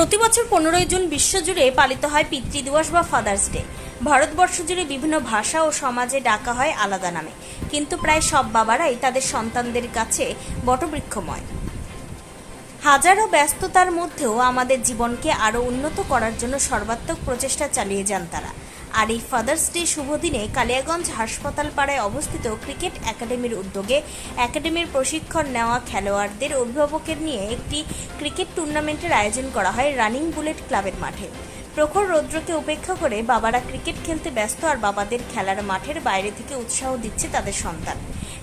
প্রতি বছর 15ই জুন বিশ্বজুড়ে পালিত হয় পিতৃদিবস বা ফাদার্স ডে। ভারতবর্ষ জুড়ে বিভিন্ন ভাষা ও সমাজে ডাকা হয় আলাদা নামে, কিন্তু প্রায় সব বাবারাই তাদের সন্তানদের কাছে বটবৃক্ষময়। হাজারো ব্যস্ততার মধ্যেও আমাদের জীবনকে আরও উন্নত করার জন্য সর্বাত্মক প্রচেষ্টা চালিয়ে যান তারা। আর এই ফাদার্স ডে শুভ দিনে কালিয়াগঞ্জ হাসপাতাল পাড়ায় অবস্থিত ক্রিকেট একাডেমির উদ্যোগে একাডেমির প্রশিক্ষণ নেওয়া খেলোয়াড়দের অভিভাবকের নিয়ে একটি ক্রিকেট টুর্নামেন্টের আয়োজন করা হয় রানিং বুলেট ক্লাবের মাঠে। প্রখর রৌদ্রকে উপেক্ষা করে বাবারা ক্রিকেট খেলতে ব্যস্ত, আর বাবাদের খেলার মাঠের বাইরে থেকে উৎসাহ দিচ্ছে তাদের সন্তান।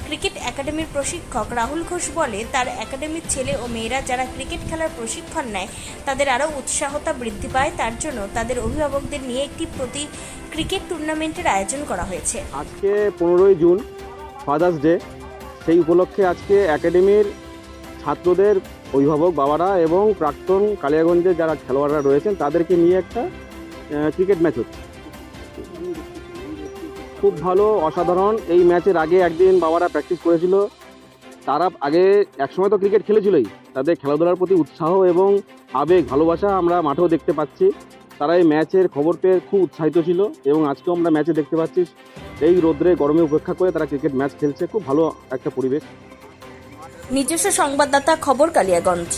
ক্রিকেট একাডেমির প্রশিক্ষক রাহুল ঘোষ বলে, তার একাডেমির ছেলে ও মেয়েরা যারা ক্রিকেট খেলার প্রশিক্ষণ নেয় তাদের আরও উৎসাহতা বৃদ্ধি পায়। তার জন্য তাদের অভিভাবকদের নিয়ে একটি ক্রিকেট টুর্নামেন্টের আয়োজন করা হয়েছে। আজকে 15ই জুন ফাদার্স ডে, সেই উপলক্ষে আজকে একাডেমির ছাত্রদের অভিভাবক বাবারা এবং প্রাক্তন কালিয়াগঞ্জের যারা খেলোয়াড়রা রয়েছেন তাদেরকে নিয়ে একটা ক্রিকেট ম্যাচ হচ্ছে। খুব ভালো, অসাধারণ। এই ম্যাচের আগে একদিন বাবারা প্র্যাকটিস করেছিল। তারা আগে একসময় তো ক্রিকেট খেলেছিলই, তাদের খেলাধুলার প্রতি উৎসাহ এবং আবেগ ভালোবাসা আমরা মাঠেও দেখতে পাচ্ছি। তারা এই ম্যাচের খবর পেয়ে খুব উৎসাহিত ছিল এবং আজকেও আমরা ম্যাচে দেখতে পাচ্ছি এই রোদ্রে গরমে উপেক্ষা করে তারা ক্রিকেট ম্যাচ খেলছে। খুব ভালো একটা পরিবেশ। নিজস্ব সংবাদদাতা, খবর কালিয়াগঞ্জ।